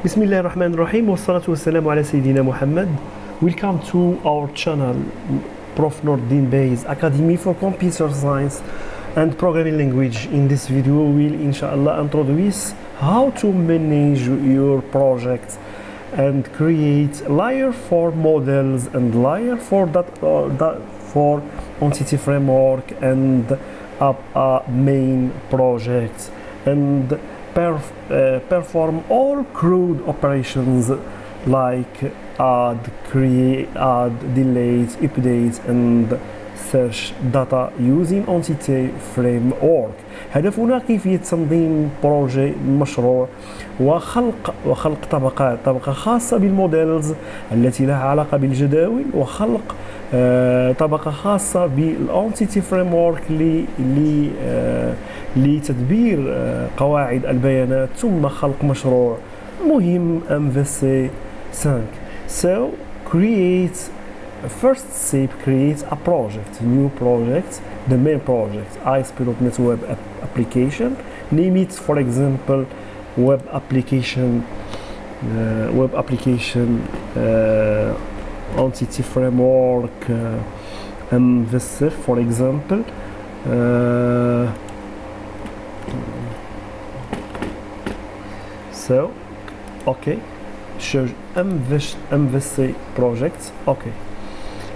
بسم الله الرحمن الرحيم والصلاة والسلام على سيدنا محمد. Welcome to our channel Prof Nordin Bey's Academy for Computer Science and Programming Language. In this video we will inshallah introduce how to manage your project and create layer for models and layer for for entity framework and a main project and perform all crude operations like add, create, add, delete, update and search data using entity framework. هدفنا كيفية تنظيم بروجي مشروع وخلق طبقة خاصة بالموديلز التي لها علاقة بالجداول، وخلق طبقة خاصة بالانتيتي فريمورك لتدبير قواعد البيانات، ثم خلق مشروع مهم MVC 5. So first step, create a project, new project, the main project, ASP.NET Web application. Name it, for example, web application entity framework MVC, for example. So, okay, show MVC project. Okay,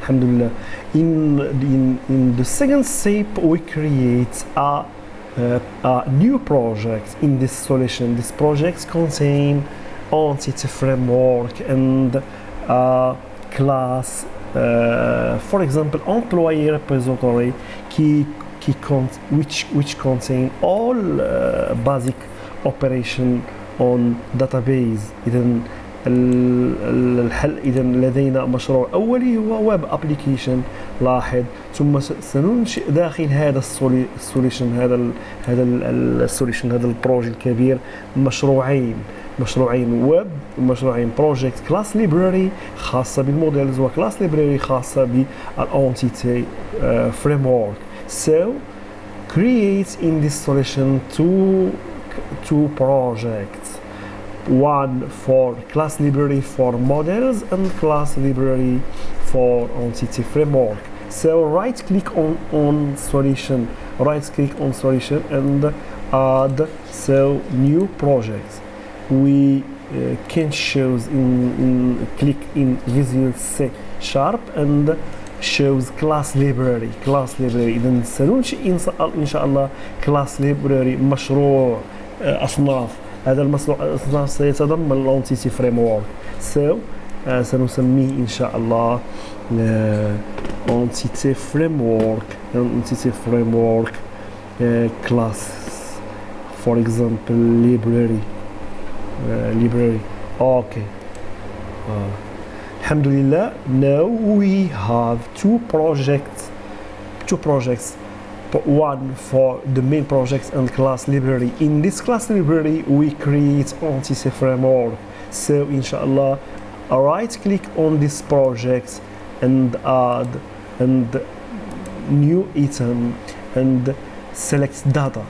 alhamdulillah. In the second step, we create a new project in this solution. This project contain entity framework and a class, for example, employee repository which contain all basic operation on database. إذا لدينا مشروع أولي هو ويب أبليكيشن. لاحظ، ثم سننشئ داخل هذا السوليوشن هذا البروجي الكبير مشروعين ويب ومشروعين بروجكت كلاس ليبراري خاصة بالموديلز وكلاس ليبراري خاصة بالانتيتي فريمورك. So create in this solution two projects, one for class library for models and class library for entity framework. So right click on solution and add new project. We can choose click in Visual C# and shows class library. إذا سننشئ إن شاء الله class library مشروع أصناف. هذا المشروع الأصناف سيتضمن الانتيتي فريمورك. So سنسميه إن شاء الله entity framework class, for example library. Okay. Alhamdulillah, now we have two projects, one for the main project and class library. In this class library we create entity framework. So inshallah, right click on this project and add and new item and select data.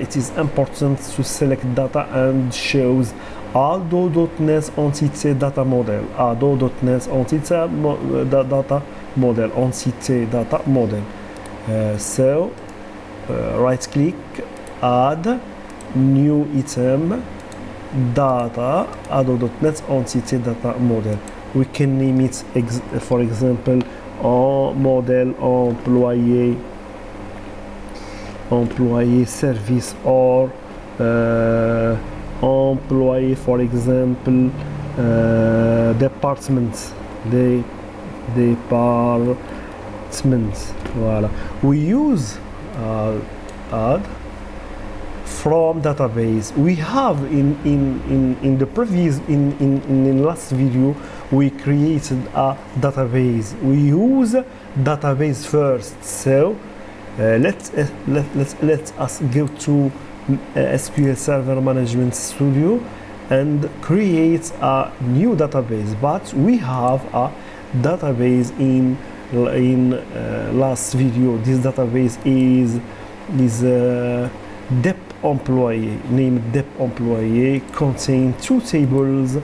It is important to select data and shows Aldo.NET entity data model. Aldo.NET entity data model. So right click, add new item data Aldo.NET entity data model. We can name it for example model employee service or employee, for example department. Voilà. We use add from database. We have in the previous in last video we created a database. We use database first. So let us go to SQL Server Management Studio and create a new database. But we have a database in last video. This database is employee. Name dep employee contain two tables,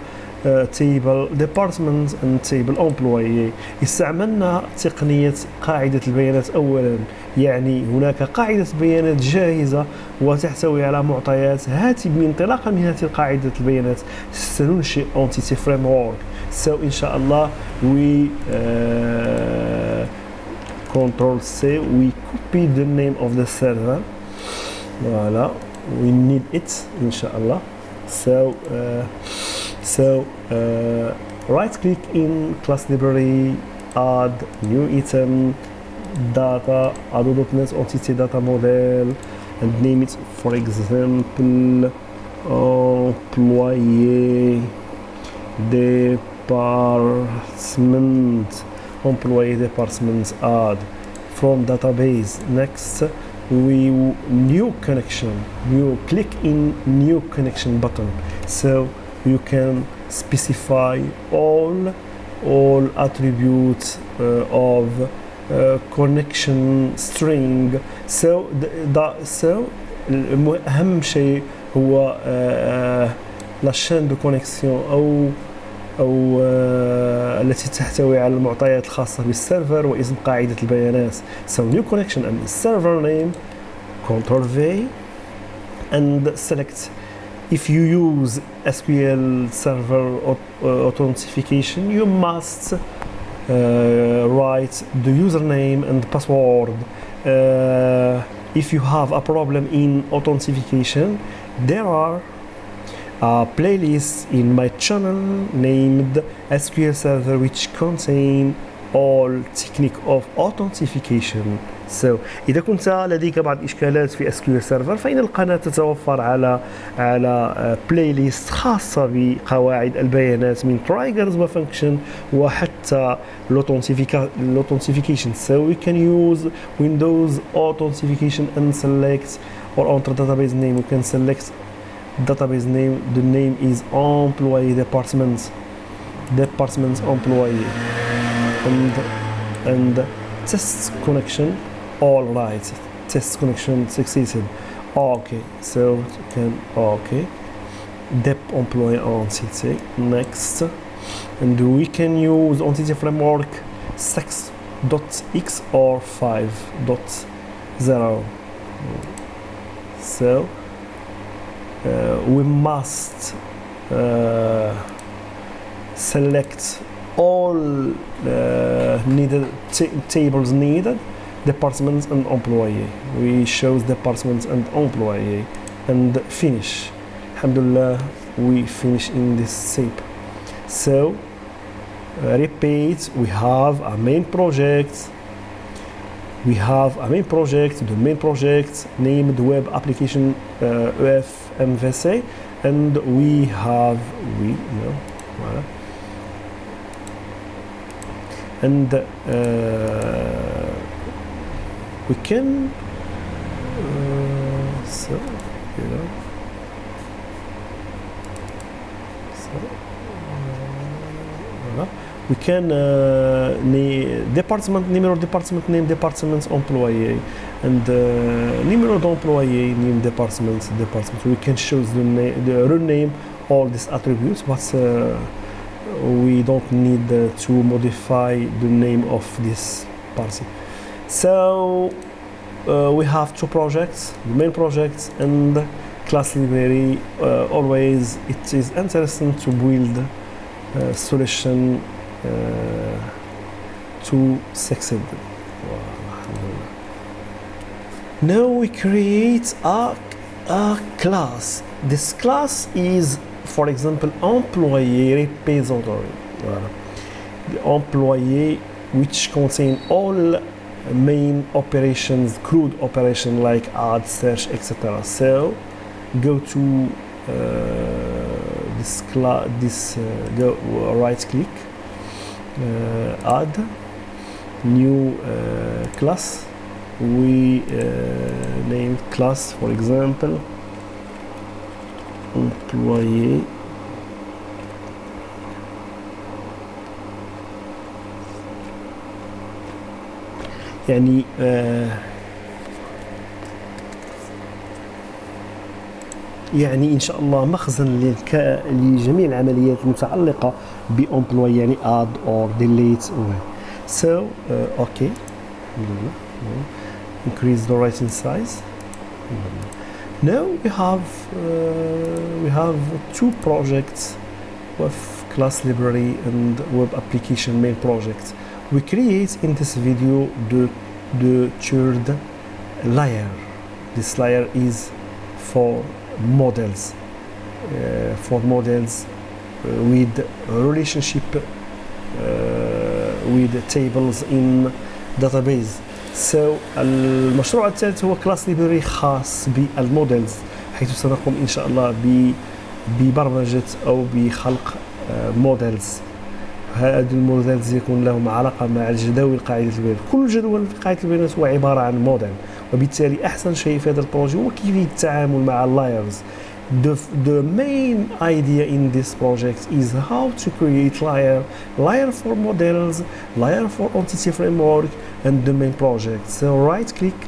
table department and table employee. استعملنا تقنية قاعدة البيانات أولا، يعني هناك قاعدة بيانات جاهزة وتحتوي على معطيات هاتي. انطلاقا من هذه قاعدة البيانات سننشئ Entity Framework. So إن شاء الله we Control C, we copy the name of the server. Voilà, we need it إن شاء الله. So right click in class library, add new item, data, add.NET entity data model, and name it, for example, employee department. Employee department, add from database. Next, we new connection. You click in new connection button, so you can specify all attributes of connection string. So أهم شيء هو la chaîne de connexion أو التي تحتوي على المعطيات الخاصة بالسيرفر واسم قاعدة البيانات. So new connection and server name, Ctrl V, and select. If you use SQL Server authentication, you must write the username and password. If you have a problem in authentication, there are a playlist in my channel named SQL Server which contain all technique of authentication. So إذا كنت لديك بعض الإشكالات في SQL Server فإن القناة تتوفر على بلاي ليست خاصة بقواعد البيانات من triggers وفانكشن وحتى l'authentication. So we can use Windows authentication and select or enter database name. We can select database name. The name is employee department employee, and test connection. All right, test connection succeeded. Okay, so can dep employee entity. Next, and we can use entity framework 6.x or 5.0. So we must select all needed tables needed, departments and employee. We chose departments and employee and finish. Alhamdulillah, we finish in this shape. So repeat, we have a main project. The main project named web application EF MVC, and voilà. And we can voilà. We can department name department employee, and numéro d'employé name department. We can choose the rename all these attributes, but we don't need to modify the name of this party. So we have two projects, the main project and class library. Always it is interesting to build a solution to succeed. Now we create a class. This class is, for example, employee repository. The employee which contain all main operations, crude operation like add, search, etc. So go to go right click, add new class. We name class, for example, employee يعني يعني إن شاء الله مخزن لجميع العمليات المتعلقة بإمبلوي، يعني add or delete. So okay, increase the writing size. Now we have two projects with class library and web application main project. We create in this video the third layer. This layer is for models, with relationship with tables in database. So المشروع الثالث هو كلاس ليبراري خاص بالموديلز، حيث سنقوم إن شاء الله ببرمجة أو بخلق موديلز. هذه الموديلز يكون لهم علاقة مع الجداول قاعدة البيانات. كل جدول في قاعدة البيانات هو عبارة عن موديل، وبالتالي أحسن شيء في هذا البروجي هو كيفية التعامل مع اللايرز. The main idea in this project is how to create layer for models, layer for entity framework, and the main project. So right click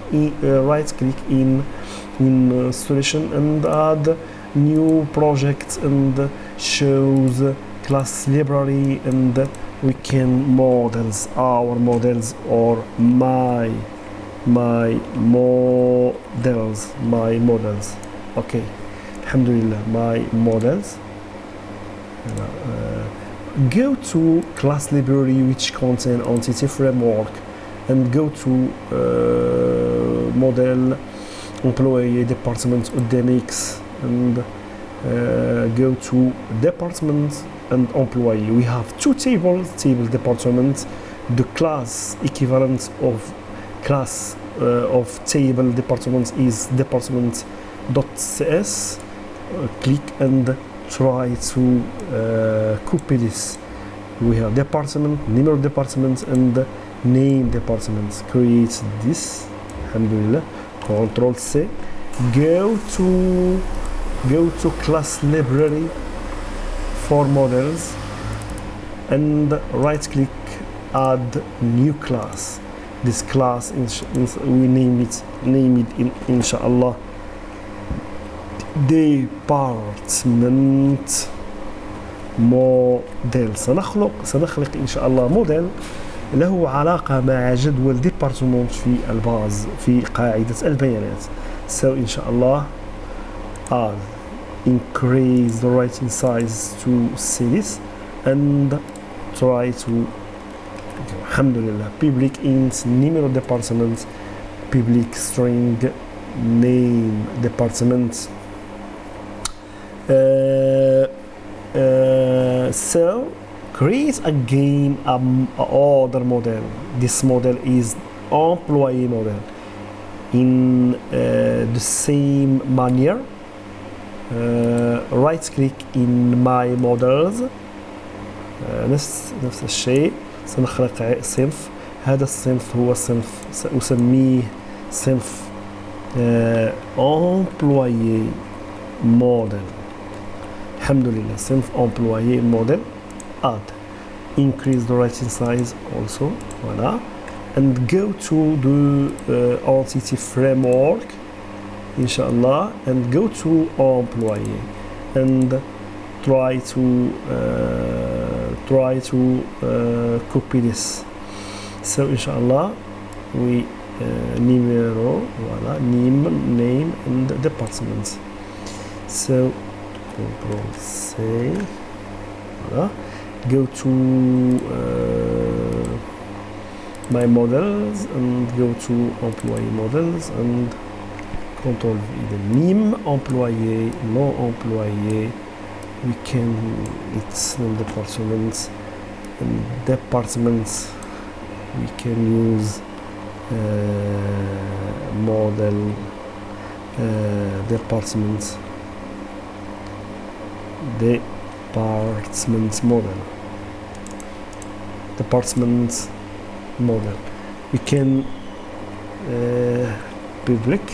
in solution and add new project and choose class library, and we can models our models or my models. Okay, alhamdulillah, my models. Go to class library which contain entity framework and go to model employee department قدام X and go to department and employee. We have two tables, table department. The class equivalent of class of table department is department.cs. Click and try to copy this. We have department, name of department, and name department. Create this. Alhamdulillah. Control C. Go to class library for models and right click add new class. This class we name it inshallah department model. سنخلق إن شاء الله موديل له علاقة مع جدول ديبارتمنت في الباز في قاعدة البيانات. So إن شاء الله increase the writing size to see this and try to alhamdulillah public int name of department, public string name department. So create again other model. This model is employee model in the same manner. right click in my models. نفس الشيء سنخلق صنف. هذا الصنف هو صنف سأسميه صنف employee model. الحمد لله صنف employee model. Add increase the writing size also. Voilà. And go to the entity framework inshallah and go to employee and try to copy this. So inshallah we numero, voilà, name and department. So control C, voilà. Go to my models and go to employee models and control V. The name employee, no employee. We can it's no departments and departments. We can use model department model. Department model. We can public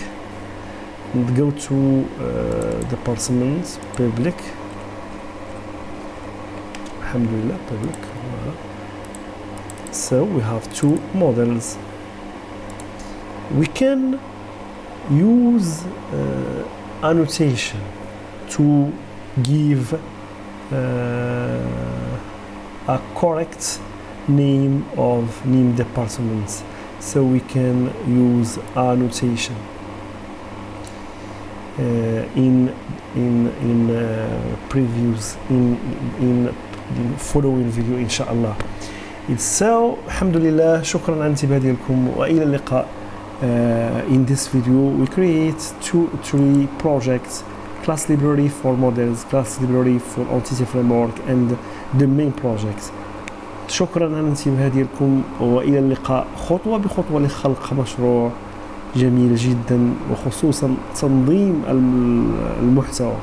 and go to department public. Alhamdulillah, public. So we have two models. We can use annotation. to give a correct name of name departments, so we can use annotation in previews in following video inshallah. It's so alhamdulillah, شكرا على انتباهكم وإلى اللقاء. In this video we create 2-3 projects: class library for models, class library for ENTITYFRAMEWORK, and the main projects. شكرا على انتباهكم وإلى اللقاء خطوة بخطوة لخلق مشروع جميل جدا، وخصوصا تنظيم المحتوى.